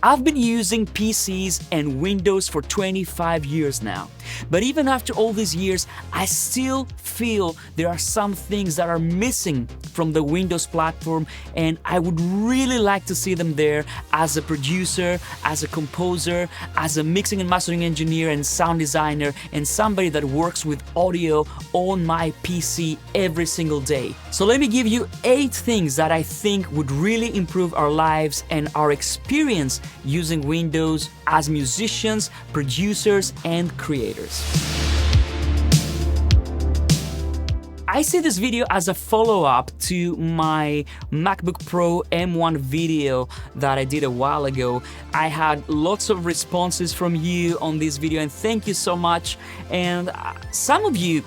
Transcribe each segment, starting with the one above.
I've been using PCs and Windows for 25 years now, but even after all these years, I still feel there are some things that are missing from the Windows platform, and I would really like to see them there as a producer, as a composer, as a mixing and mastering engineer and sound designer, and somebody that works with audio on my PC every single day. So let me give you 8 things that I think would really improve our lives and our experience using Windows as musicians, producers, and creators. I see this video as a follow-up to my MacBook Pro M1 video that I did a while ago. I had lots of responses from you on this video, and thank you so much. And some of you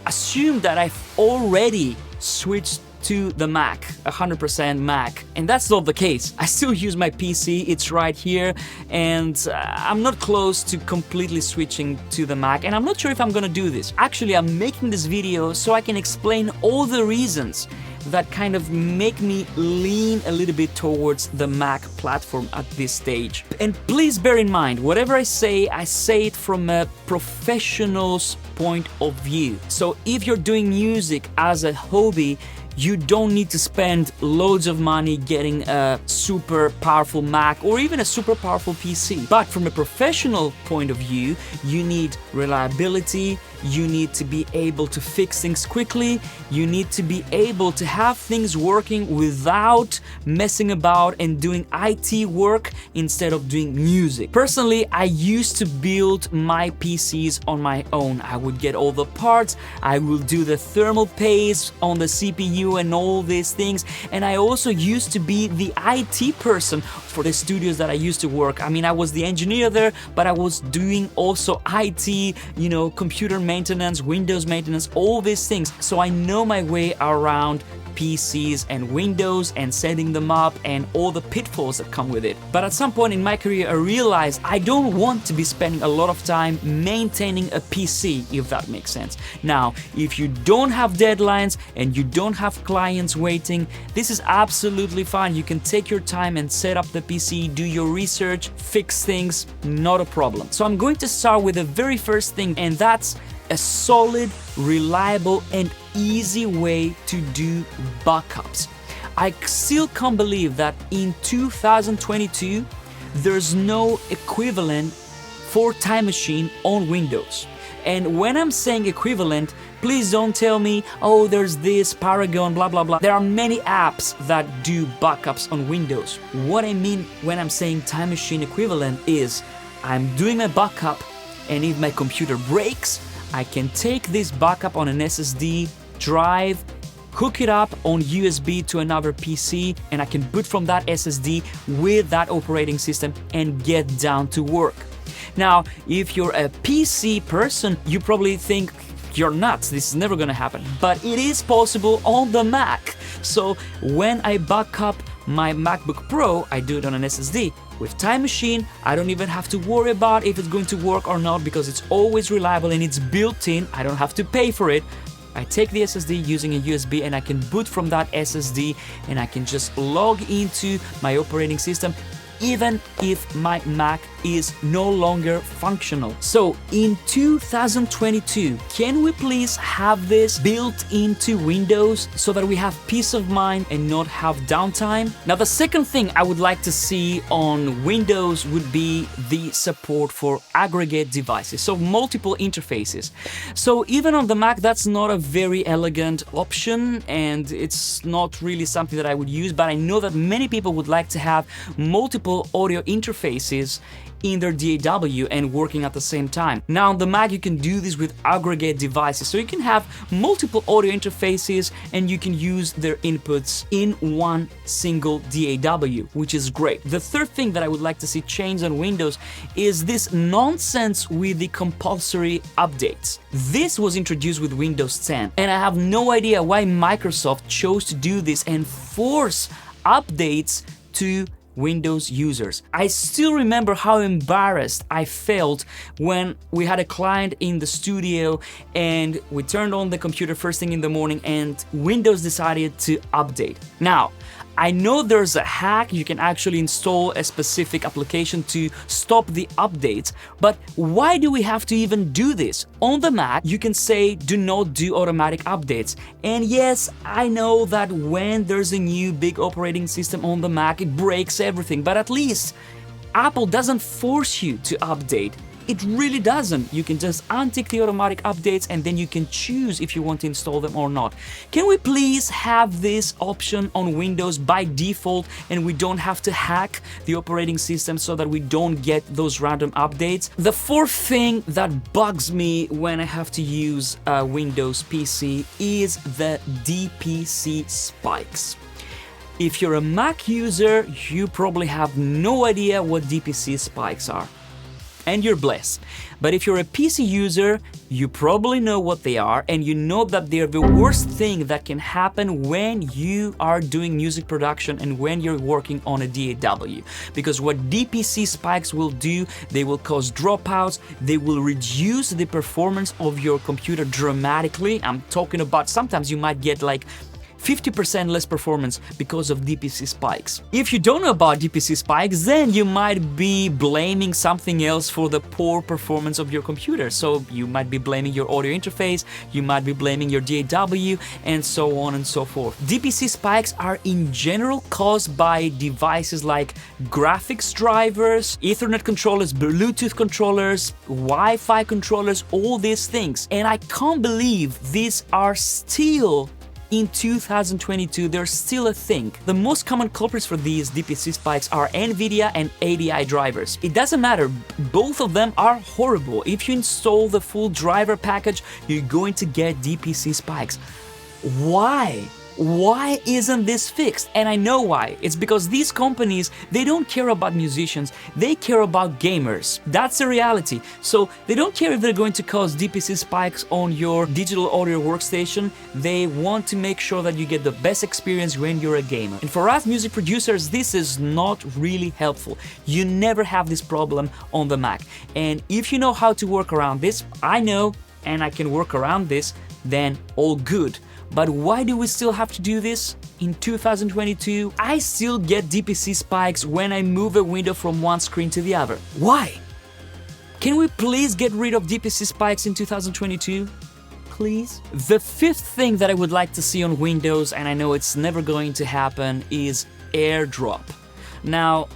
assumed that I've already switched to the Mac, 100% Mac, and that's not the case. I still use my PC, it's right here, and I'm not close to completely switching to the Mac, and I'm not sure if I'm gonna do this. Actually, I'm making this video so I can explain all the reasons that kind of make me lean a little bit towards the Mac platform at this stage. And please bear in mind, whatever I say it from a professional's point of view. So if you're doing music as a hobby, you don't need to spend loads of money getting a super powerful Mac or even a super powerful PC. But from a professional point of view, you need reliability, you need to be able to fix things quickly, you need to be able to have things working without messing about and doing IT work instead of doing music. Personally, I used to build my PCs on my own. I would get all the parts, I will do the thermal paste on the CPU and all these things, and I also used to be the IT person for the studios that I used to work. I mean, I was the engineer there, but I was doing also IT, computer maintenance, Windows maintenance, all these things. So I know my way around PCs and Windows and setting them up and all the pitfalls that come with it. But at some point in my career, I realized I don't want to be spending a lot of time maintaining a PC, if that makes sense. Now, if you don't have deadlines and you don't have clients waiting, this is absolutely fine. You can take your time and set up the PC, do your research, fix things, not a problem. So I'm going to start with the very first thing, and that's a solid, reliable, and easy way to do backups. I still can't believe that in 2022, there's no equivalent for Time Machine on Windows. And when I'm saying equivalent, please don't tell me, oh, there's this Paragon, blah, blah, blah. There are many apps that do backups on Windows. What I mean when I'm saying Time Machine equivalent is I'm doing a backup, and if my computer breaks, I can take this backup on an SSD drive, hook it up on USB to another PC, and I can boot from that SSD with that operating system and get down to work. Now, if you're a PC person, you probably think you're nuts, this is never gonna happen. But it is possible on the Mac. So when I back up my MacBook Pro, I do it on an SSD. With Time Machine, I don't even have to worry about if it's going to work or not because it's always reliable and it's built in. I don't have to pay for it. I take the SSD using a USB and I can boot from that SSD and I can just log into my operating system even if my Mac is no longer functional. So in 2022, can we please have this built into Windows so that we have peace of mind and not have downtime? Now, the second thing I would like to see on Windows would be the support for aggregate devices, so multiple interfaces. So even on the Mac, that's not a very elegant option and it's not really something that I would use, but I know that many people would like to have multiple audio interfaces in their DAW and working at the same time. Now on the Mac you can do this with aggregate devices, so you can have multiple audio interfaces and you can use their inputs in one single DAW, which is great. The third thing that I would like to see change on Windows is this nonsense with the compulsory updates. This was introduced with Windows 10 and I have no idea why Microsoft chose to do this and force updates to Windows users. I still remember how embarrassed I felt when we had a client in the studio and we turned on the computer first thing in the morning and Windows decided to update. Now, I know there's a hack, you can actually install a specific application to stop the updates, but why do we have to even do this? On the Mac, you can say do not do automatic updates. And yes, I know that when there's a new big operating system on the Mac, it breaks everything, but at least Apple doesn't force you to update. It really doesn't. You can just untick the automatic updates and then you can choose if you want to install them or not. Can we please have this option on Windows by default and we don't have to hack the operating system so that we don't get those random updates? The fourth thing that bugs me when I have to use a Windows PC is the DPC spikes. If you're a Mac user, you probably have no idea what DPC spikes are. And you're blessed. But if you're a PC user, you probably know what they are, and you know that they're the worst thing that can happen when you are doing music production and when you're working on a DAW. Because what DPC spikes will do, they will cause dropouts, they will reduce the performance of your computer dramatically. I'm talking about sometimes you might get like 50% less performance because of DPC spikes. If you don't know about DPC spikes, then you might be blaming something else for the poor performance of your computer. So you might be blaming your audio interface, you might be blaming your DAW, and so on and so forth. DPC spikes are in general caused by devices like graphics drivers, Ethernet controllers, Bluetooth controllers, Wi-Fi controllers, all these things. And I can't believe these are still in 2022, they're still a thing. The most common culprits for these DPC spikes are NVIDIA and ADI drivers. It doesn't matter, both of them are horrible. If you install the full driver package, you're going to get DPC spikes. Why? Why isn't this fixed? And I know why. It's because these companies, they don't care about musicians, they care about gamers. That's the reality. So they don't care if they're going to cause DPC spikes on your digital audio workstation. They want to make sure that you get the best experience when you're a gamer. And for us music producers, this is not really helpful. You never have this problem on the Mac. And if you know how to work around this, I know, and I can work around this, then all good. But why do we still have to do this? In 2022, I still get DPC spikes when I move a window from one screen to the other. Why? Can we please get rid of DPC spikes in 2022? Please? The fifth thing that I would like to see on Windows, and I know it's never going to happen, is AirDrop. Now,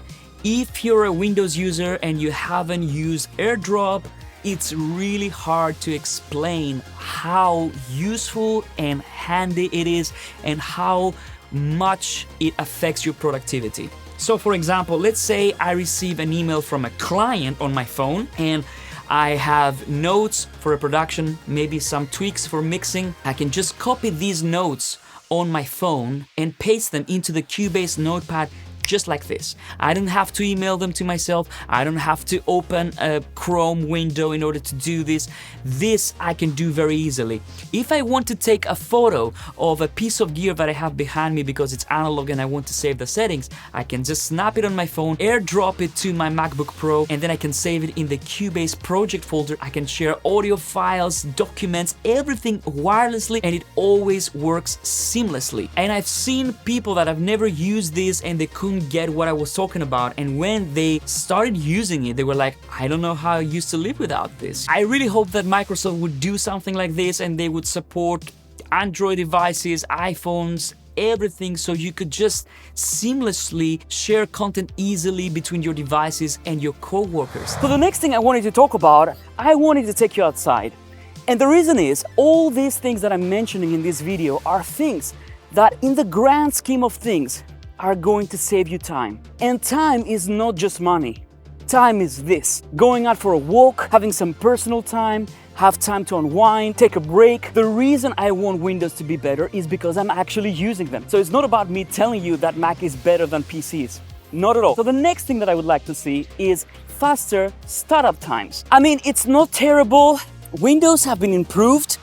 if you're a Windows user and you haven't used AirDrop, it's really hard to explain how useful and handy it is and how much it affects your productivity. So for example, let's say I receive an email from a client on my phone and I have notes for a production, maybe some tweaks for mixing. I can just copy these notes on my phone and paste them into the Cubase notepad just like this. I don't have to email them to myself. I don't have to open a Chrome window in order to do this. This I can do very easily. If I want to take a photo of a piece of gear that I have behind me because it's analog and I want to save the settings, I can just snap it on my phone, AirDrop it to my MacBook Pro, and then I can save it in the Cubase project folder. I can share audio files, documents, everything wirelessly, and it always works seamlessly. And I've seen people that have never used this and they couldn't get what I was talking about, and when they started using it, they were like, I don't know how I used to live without this. I really hope that Microsoft would do something like this and they would support Android devices, iPhones, everything, so you could just seamlessly share content easily between your devices and your co-workers. So the next thing I wanted to talk about, I wanted to take you outside. And the reason is, all these things that I'm mentioning in this video are things that in the grand scheme of things are going to save you time. And time is not just money. Time is this: going out for a walk, having some personal time, have time to unwind, take a break. The reason I want Windows to be better is because I'm actually using them. So it's not about me telling you that Mac is better than PCs. Not at all. So the next thing that I would like to see is faster startup times. I mean, it's not terrible. Windows have been improved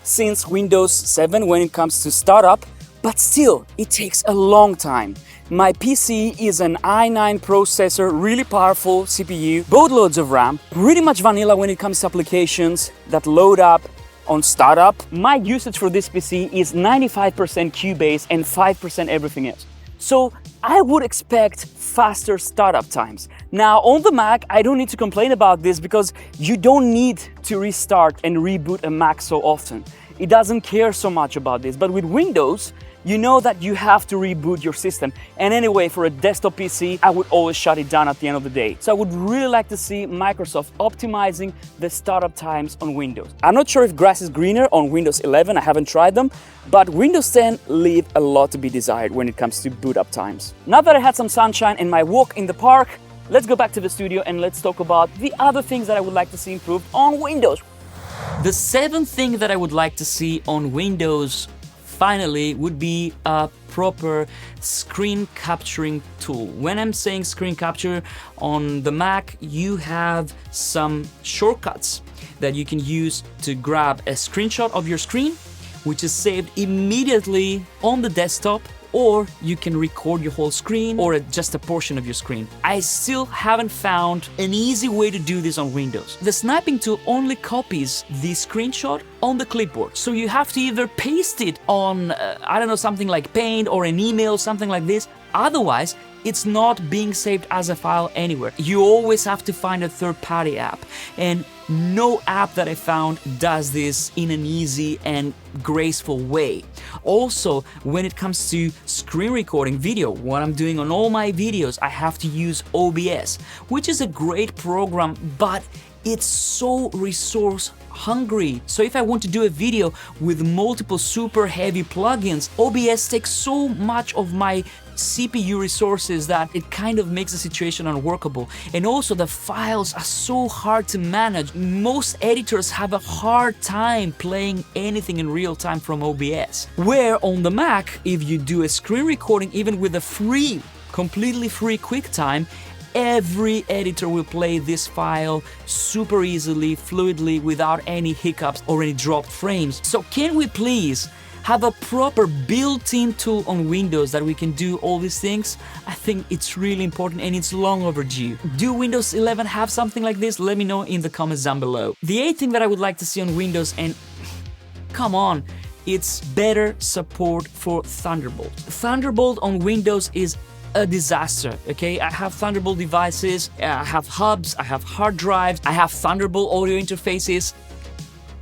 since Windows 7 when it comes to startup, but still, it takes a long time. My PC is an i9 processor, really powerful CPU, boatloads of RAM, pretty much vanilla when it comes to applications that load up on startup. My usage for this PC is 95% Cubase and 5% everything else. So I would expect faster startup times. Now on the Mac, I don't need to complain about this because you don't need to restart and reboot a Mac so often. It doesn't care so much about this, but with Windows, you know that you have to reboot your system. And anyway, for a desktop PC, I would always shut it down at the end of the day. So I would really like to see Microsoft optimizing the startup times on Windows. I'm not sure if grass is greener on Windows 11, I haven't tried them, but Windows 10 leave a lot to be desired when it comes to boot up times. Now that I had some sunshine and my walk in the park, let's go back to the studio and let's talk about the other things that I would like to see improved on Windows. The seventh thing that I would like to see on Windows finally would be a proper screen capturing tool. When I'm saying screen capture on the Mac, you have some shortcuts that you can use to grab a screenshot of your screen, which is saved immediately on the desktop, or you can record your whole screen or just a portion of your screen. I still haven't found an easy way to do this on Windows. The sniping tool only copies the screenshot on the clipboard. So you have to either paste it on, I don't know, something like Paint or an email, something like this. Otherwise, it's not being saved as a file anywhere. You always have to find a third-party app. And no app that I found does this in an easy and graceful way. Also, when it comes to screen recording video, what I'm doing on all my videos, I have to use OBS, which is a great program, but it's so resource hungry. So if I want to do a video with multiple super heavy plugins, OBS takes so much of my CPU resources that it kind of makes the situation unworkable. And also the files are so hard to manage. Most editors have a hard time playing anything in real time from OBS. Where on the Mac, if you do a screen recording, even with a free, completely free QuickTime, every editor will play this file super easily, fluidly, without any hiccups or any dropped frames. So can we please have a proper built-in tool on Windows that we can do all these things? I think it's really important and it's long overdue. Do Windows 11 have something like this? Let me know in the comments down below. The eighth thing that I would like to see on Windows, and come on, it's better support for Thunderbolt. Thunderbolt on Windows is a disaster, okay? I have Thunderbolt devices, I have hubs, I have hard drives, I have Thunderbolt audio interfaces.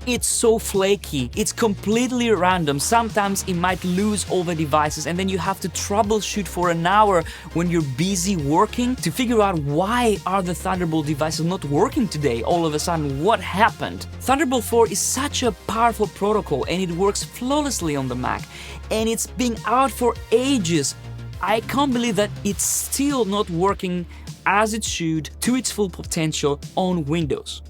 It's so flaky, it's completely random. Sometimes it might lose all the devices and then you have to troubleshoot for an hour when you're busy working to figure out why are the Thunderbolt devices not working today all of a sudden, what happened? Thunderbolt 4 is such a powerful protocol and it works flawlessly on the Mac and it's been out for ages. I can't believe that it's still not working as it should to its full potential on Windows.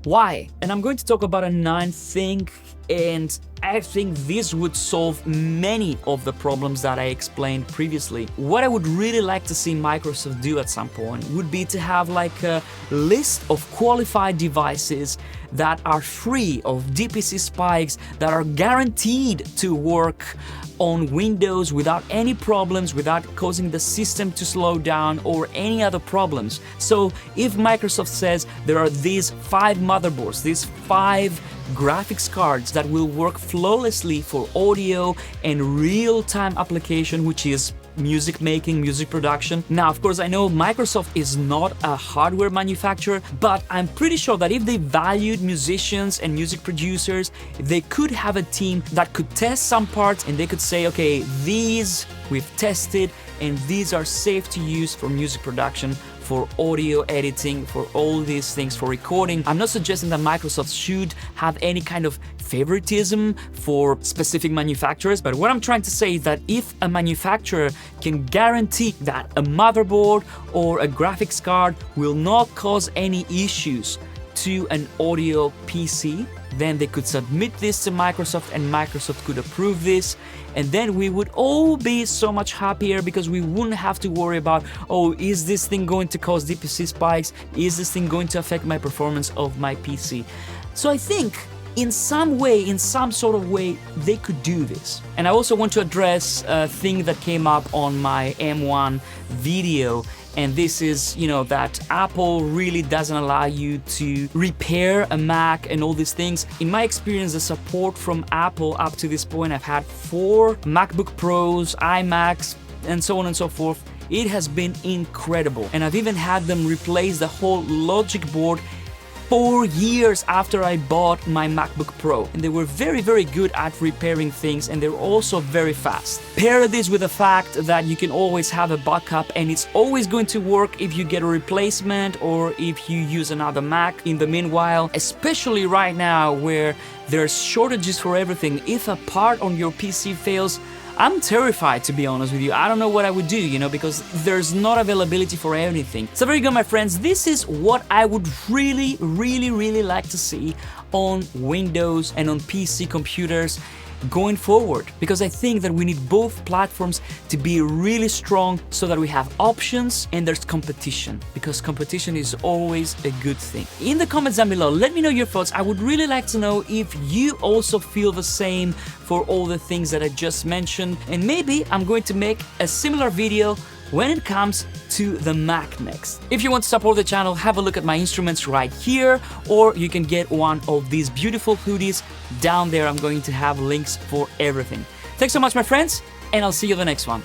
Why? And I'm going to talk about a ninth thing, and I think this would solve many of the problems that I explained previously. What I would really like to see Microsoft do at some point would be to have like a list of qualified devices that are free of DPC spikes, that are guaranteed to work on Windows without any problems, without causing the system to slow down or any other problems. So if Microsoft says there are these 5 motherboards, these 5 graphics cards that will work flawlessly for audio and real-time application, which is music making, music production. Now, of course, I know Microsoft is not a hardware manufacturer, but I'm pretty sure that if they valued musicians and music producers, they could have a team that could test some parts and they could say, okay, these we've tested and these are safe to use for music production, for audio editing, for all these things, for recording. I'm not suggesting that Microsoft should have any kind of favoritism for specific manufacturers, but what I'm trying to say is that if a manufacturer can guarantee that a motherboard or a graphics card will not cause any issues to an audio PC, then they could submit this to Microsoft and Microsoft could approve this, and then we would all be so much happier because we wouldn't have to worry about, oh, is this thing going to cause DPC spikes? Is this thing going to affect my performance of my PC? So I think in some way, in some sort of way, they could do this. And I also want to address a thing that came up on my M1 video, and this is, you know, that Apple really doesn't allow you to repair a Mac and all these things. In my experience, the support from Apple up to this point, I've had 4 MacBook Pros, iMacs, and so on and so forth. It has been incredible, and I've even had them replace the whole logic board 4 years after I bought my MacBook Pro, and they were very good at repairing things, and they're also very fast. Pair this with the fact that you can always have a backup, and it's always going to work if you get a replacement or if you use another Mac in the meanwhile, especially right now where there's shortages for everything. If a part on your PC fails, I'm terrified, to be honest with you. I don't know what I would do, you know, because there's not availability for anything. So there you go, my friends. This is what I would really like to see on Windows and on PC computers going forward, because I think that we need both platforms to be really strong so that we have options and there's competition, because competition is always a good thing. In the comments down below, let me know your thoughts. I would really like to know if you also feel the same for all the things that I just mentioned, and maybe I'm going to make a similar video when it comes to the Mac next. If you want to support the channel, have a look at my instruments right here, or you can get one of these beautiful hoodies down there. I'm going to have links for everything. Thanks so much, my friends, and I'll see you in the next one.